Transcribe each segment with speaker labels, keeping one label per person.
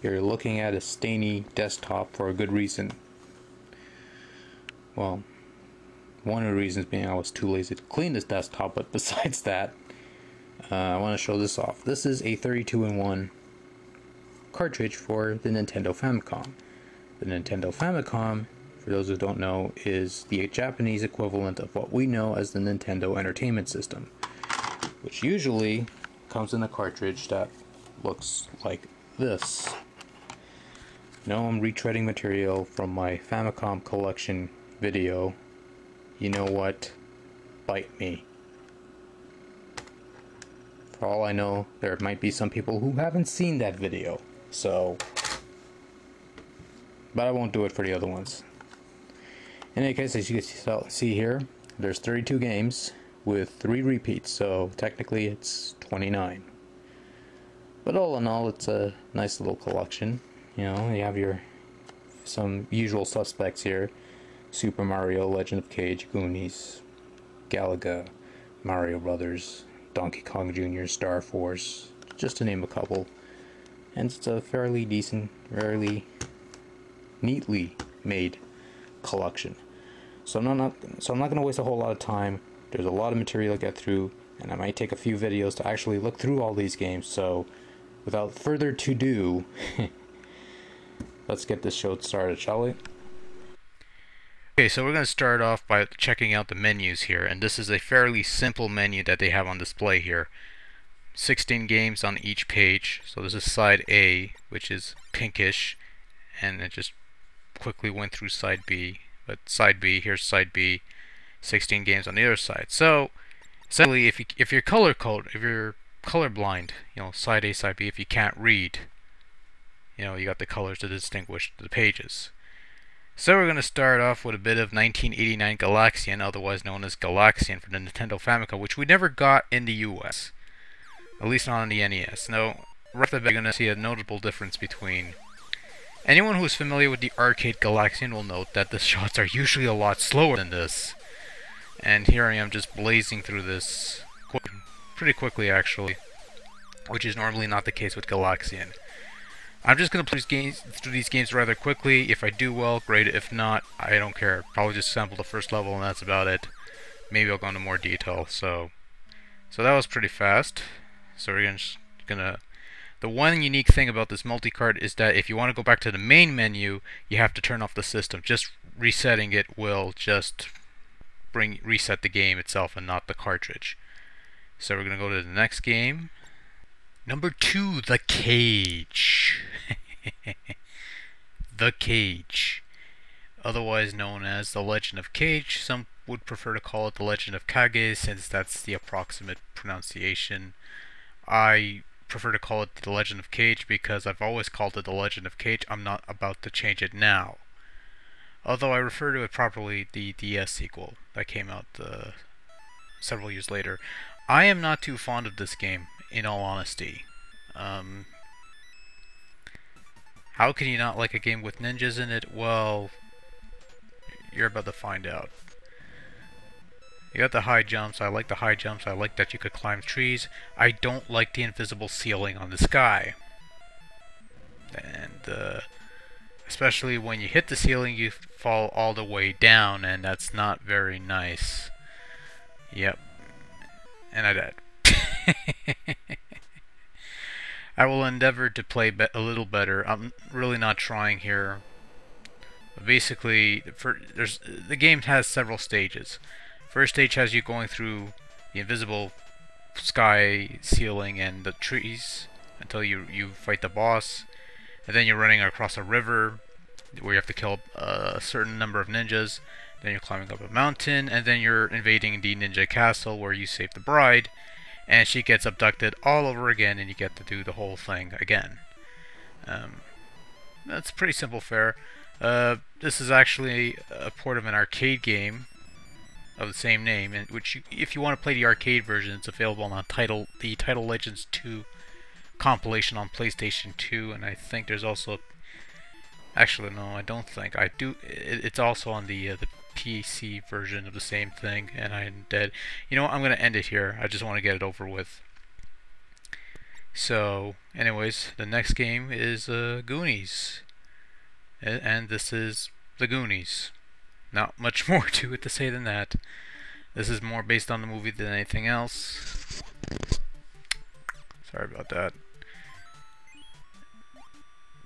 Speaker 1: You're looking at a stainy desktop for a good reason. Well, one of the reasons being I was too lazy to clean this desktop, but besides that, I want to show this off. This is a 32-in-1 cartridge for the Nintendo Famicom. The Nintendo Famicom, for those who don't know, is the Japanese equivalent of what we know as the Nintendo Entertainment System, which usually comes in a cartridge that looks like this. No, I'm retreading material from my Famicom collection video. You know what? Bite me. For all I know, there might be some people who haven't seen that video, so... But I won't do it for the other ones. In any case, as you can see here, there's 32 games with 3 repeats, so technically it's 29. But all in all, it's a nice little collection. You know, you have some usual suspects here. Super Mario, Legend of Cage, Goonies, Galaga, Mario Brothers, Donkey Kong Jr., Star Force, just to name a couple. And it's a fairly decent, fairly neatly made collection. So I'm not going to waste a whole lot of time. There's a lot of material to get through, and I might take a few videos to actually look through all these games. So without further ado, let's get this show started, shall we? Okay, so we're going to start off by checking out the menus here, and this is a fairly simple menu that they have on display here. 16 games on each page. So this is side A, which is pinkish, and it just quickly went through side B. But side B, here's side B, 16 games on the other side. So essentially, if you're colorblind, you know, side A, side B, if you can't read, you know, you got the colors to distinguish the pages. So we're going to start off with a bit of 1989 Galaxian, otherwise known as Galaxian for the Nintendo Famicom, which we never got in the US, at least not on the NES. Now, right off the bat, you're going to see a notable difference between... Anyone who is familiar with the arcade Galaxian will note that the shots are usually a lot slower than this. And here I am just blazing through this pretty quickly, actually, which is normally not the case with Galaxian. I'm just going to play through these games rather quickly. If I do well, great. If not, I don't care. Probably just sample the first level and that's about it. Maybe I'll go into more detail. So that was pretty fast. So we're just gonna... The one unique thing about this multi-cart is that if you want to go back to the main menu, you have to turn off the system. Just resetting it will just reset the game itself and not the cartridge. So we're going to go to the next game. Number 2, The Cage. The Cage. Otherwise known as The Legend of Cage. Some would prefer to call it The Legend of Kage, since that's the approximate pronunciation. I prefer to call it The Legend of Cage because I've always called it The Legend of Cage. I'm not about to change it now. Although I refer to it properly, the DS sequel that came out several years later. I am not too fond of this game, in all honesty. How can you not like a game with ninjas in it? Well, you're about to find out. You got the high jumps. I like the high jumps. I like that you could climb trees. I don't like the invisible ceiling on the sky. And especially when you hit the ceiling, you fall all the way down, and that's not very nice. Yep. And I died. I will endeavor to play a little better. I'm really not trying here. But basically, the game has several stages. First stage has you going through the invisible sky ceiling and the trees until you fight the boss. And then you're running across a river where you have to kill a certain number of ninjas. Then you're climbing up a mountain, and then you're invading the ninja castle where you save the bride. And she gets abducted all over again, and you get to do the whole thing again. That's pretty simple fare. This is actually a port of an arcade game of the same name, in which if you want to play the arcade version, it's available on the Title Legends 2 compilation on PlayStation 2, and I think there's also... Actually, no, I don't think. I do. It's also on the PC version of the same thing, and I'm dead. You know what? I'm going to end it here. I just want to get it over with.
Speaker 2: So, anyways, the next game is Goonies, and this is the Goonies. Not much more to it to say than that. This is more based on the movie than anything else. Sorry about that.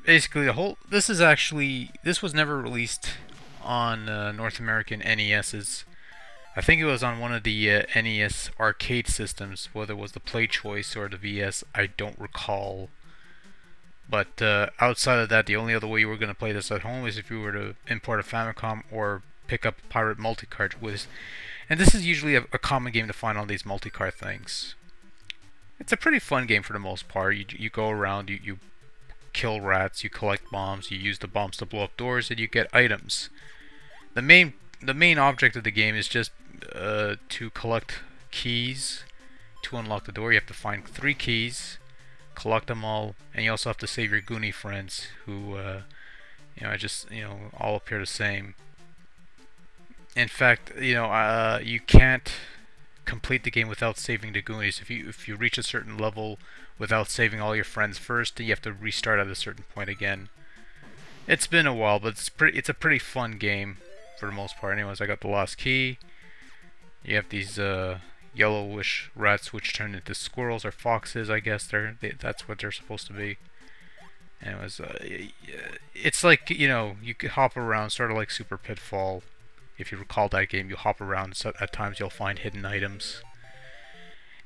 Speaker 2: Basically, this was never released on North American NES's. I think it was on one of the NES arcade systems, whether it was the Play Choice or the VS, I don't recall. But outside of that, the only other way you were going to play this at home is if you were to import a Famicom or pick up a Pirate Multicart with. And this is usually a common game to find on these multicart things. It's a pretty fun game for the most part. You go around, you kill rats, you collect bombs, you use the bombs to blow up doors, and you get items. The main object of the game is just to collect keys to unlock the door. You have to find 3 keys, collect them all, and you also have to save your Goonie friends who, all appear the same. In fact, you can't complete the game without saving the Goonies. If you reach a certain level without saving all your friends first, then you have to restart at a certain point again. It's been a while, but it's a pretty fun game for the most part. Anyways, I got the lost key. You have these yellowish rats which turn into squirrels or foxes. I guess that's what they're supposed to be. Anyways, it's like, you could hop around, sort of like Super Pitfall. If you recall that game, you hop around, so at times you'll find hidden items.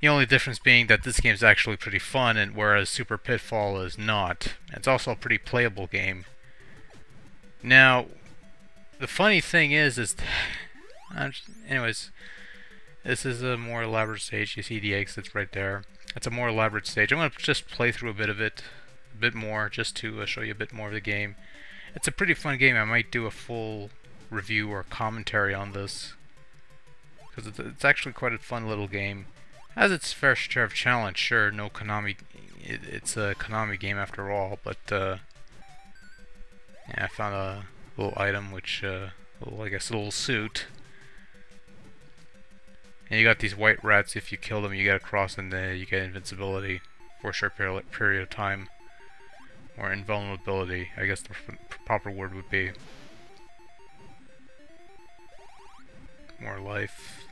Speaker 2: The only difference being that this game is actually pretty fun, and whereas Super Pitfall is not. It's also a pretty playable game. Now, the funny thing is anyways, this is a more elaborate stage. You see the exits right there. It's a more elaborate stage. I'm going to just play through a bit more, just to show you a bit more of the game. It's a pretty fun game. I might do a full review or commentary on this, because it's actually quite a fun little game. Has its fair share of challenge, sure. No Konami, it's a Konami game after all. But yeah, I found a little item, which I guess a little suit. And you got these white rats. If you kill them, you get a cross, and you get invincibility for a short period of time, or invulnerability. I guess the proper word would be. More life.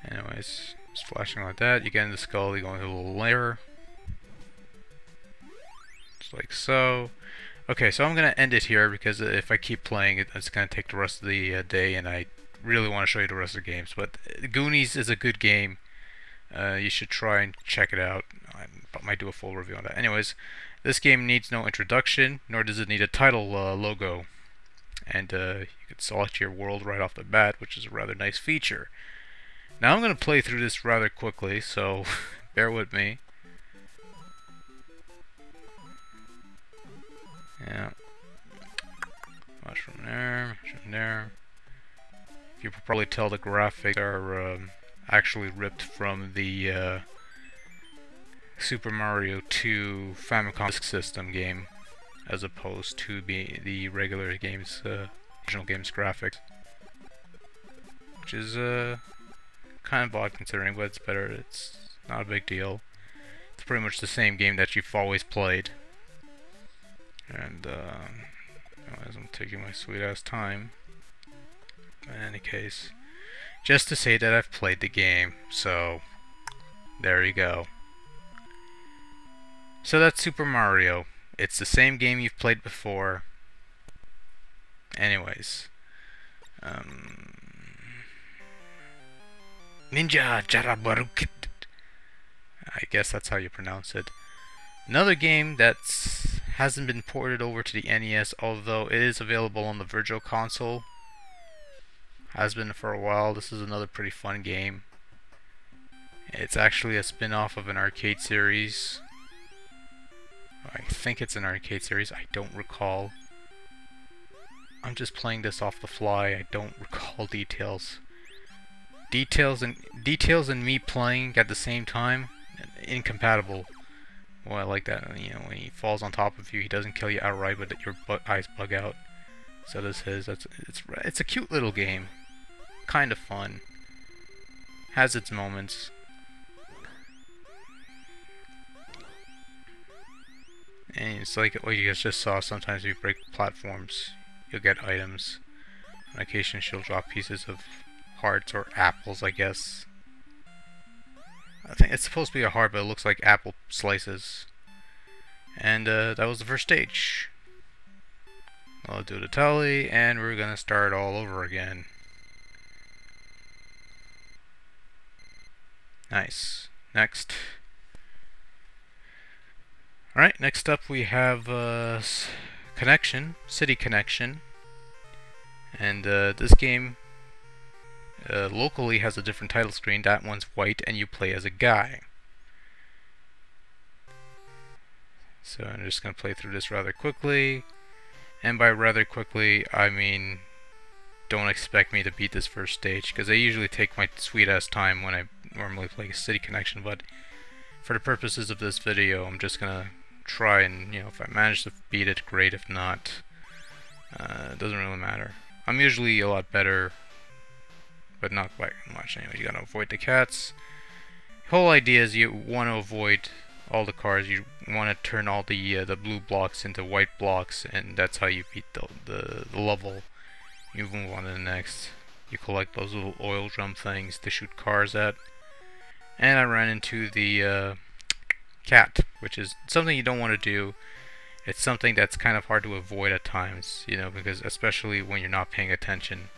Speaker 2: Anyways, just flashing like that. You get in the skull, you go into a little lair. Just like so. Okay, so I'm going to end it here, because if I keep playing it, it's going to take the rest of the day, and I really want to show you the rest of the games. But Goonies is a good game. You should try and check it out. I might do a full review on that. Anyways, this game needs no introduction, nor does it need a title logo. And you can select your world right off the bat, which is a rather nice feature. Now I'm going to play through this rather quickly, so bear with me. Yeah. Much from there, much from there. You can probably tell the graphics are actually ripped from the Super Mario 2 Famicom Disk System game, as opposed to the regular game's original game's graphics, which is kind of odd considering, but it's better. It's not a big deal. It's pretty much the same game that you've always played. And anyways, I'm taking my sweet ass time. In any case, just to say that I've played the game, so there you go. So that's Super Mario. It's the same game you've played before. Anyways. Ninja Jarabarukit. I guess that's how you pronounce it. Another game that hasn't been ported over to the NES, although it is available on the Virtual Console. Has been for a while. This is another pretty fun game. It's actually a spin-off of an arcade series. I think it's an arcade series. I don't recall. I'm just playing this off the fly. I don't recall details. Details and me playing at the same time, incompatible. Well, I like that. You know, when he falls on top of you, he doesn't kill you outright, but your eyes bug out. So does his. It's a cute little game. Kind of fun. Has its moments. And it's like what you guys just saw, sometimes if you break platforms, you'll get items. On occasion she'll drop pieces of hearts or apples, I guess. I think it's supposed to be a heart, but it looks like apple slices. And that was the first stage. I'll do the tally, and we're gonna start all over again. Nice. Next. Alright, next up we have Connection, City Connection. And this game locally has a different title screen. That one's white, and you play as a guy. So I'm just going to play through this rather quickly. And by rather quickly, I mean don't expect me to beat this first stage, because I usually take my sweet ass time when I normally play City Connection, but for the purposes of this video, I'm just going to try and, you know, if I manage to beat it, great. If not, it doesn't really matter. I'm usually a lot better, but not quite much. Anyway, you gotta avoid the cats. The whole idea is you want to avoid all the cars. You want to turn all the blue blocks into white blocks, and that's how you beat the level. You move on to the next. You collect those little oil drum things to shoot cars at. And I ran into the cat, which is something you don't want to do. It's something that's kind of hard to avoid at times, you know, because especially when you're not paying attention.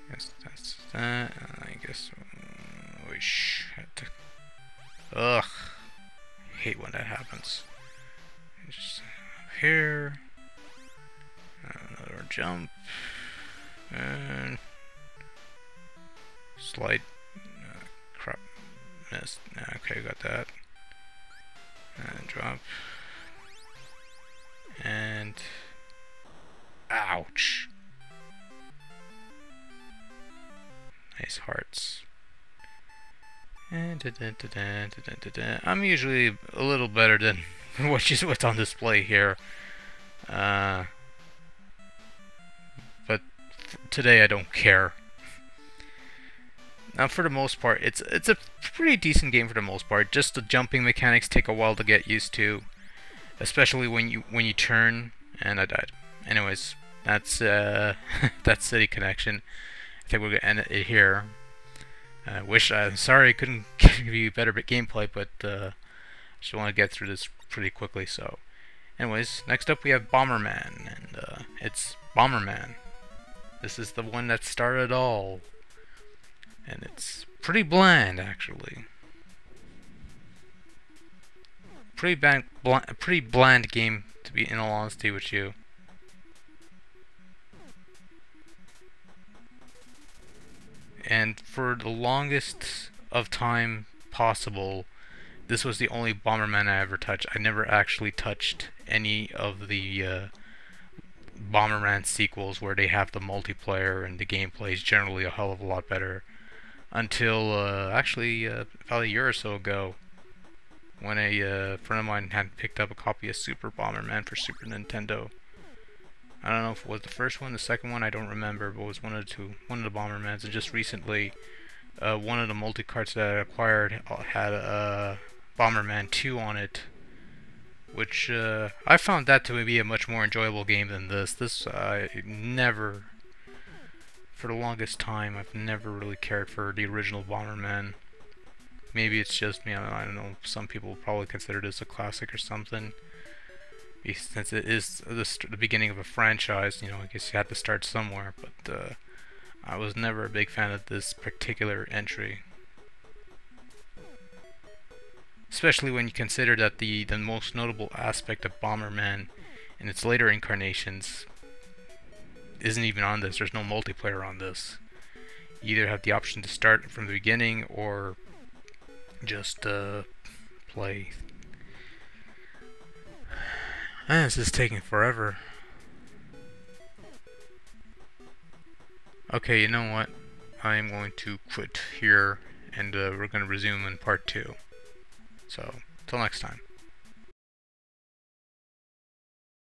Speaker 2: Yes, that's that. I guess we had to. Ugh, I hate when that happens. Just here, another jump, and slide. Crap. Missed. Okay, got that. And drop. And ouch. Nice hearts. And I'm usually a little better than what's on display here. But today I don't care. Now, for the most part, it's a pretty decent game for the most part. Just the jumping mechanics take a while to get used to, especially when you turn. And I died. Anyways, that's that's City Connection. I think we're gonna end it here. I'm sorry I couldn't give you better gameplay, but just want to get through this pretty quickly. So, anyways, next up we have Bomberman, and it's Bomberman. This is the one that started all. And it's pretty bland, actually. Pretty bland game, to be in all honesty with you. And for the longest of time possible, this was the only Bomberman I ever touched. I never actually touched any of the Bomberman sequels where they have the multiplayer and the gameplay is generally a hell of a lot better. Until actually about a year or so ago, when a friend of mine had picked up a copy of Super Bomberman for Super Nintendo. I don't know if it was the first one, the second one, I don't remember, but it was one of the Bombermans. And just recently, one of the multicarts that I acquired had Bomberman 2 on it, which I found that to be a much more enjoyable game than this. This never. For the longest time, I've never really cared for the original Bomberman. Maybe it's just me, I don't know, some people probably consider this a classic or something. Since it is the beginning of a franchise, you know, I guess you had to start somewhere, but I was never a big fan of this particular entry. Especially when you consider that the most notable aspect of Bomberman in its later incarnations isn't even on this. There's no multiplayer on this. You either have the option to start from the beginning or just play. Man, this is taking forever. Okay, you know what? I am going to quit here, and we're going to resume in part 2. So, till next time.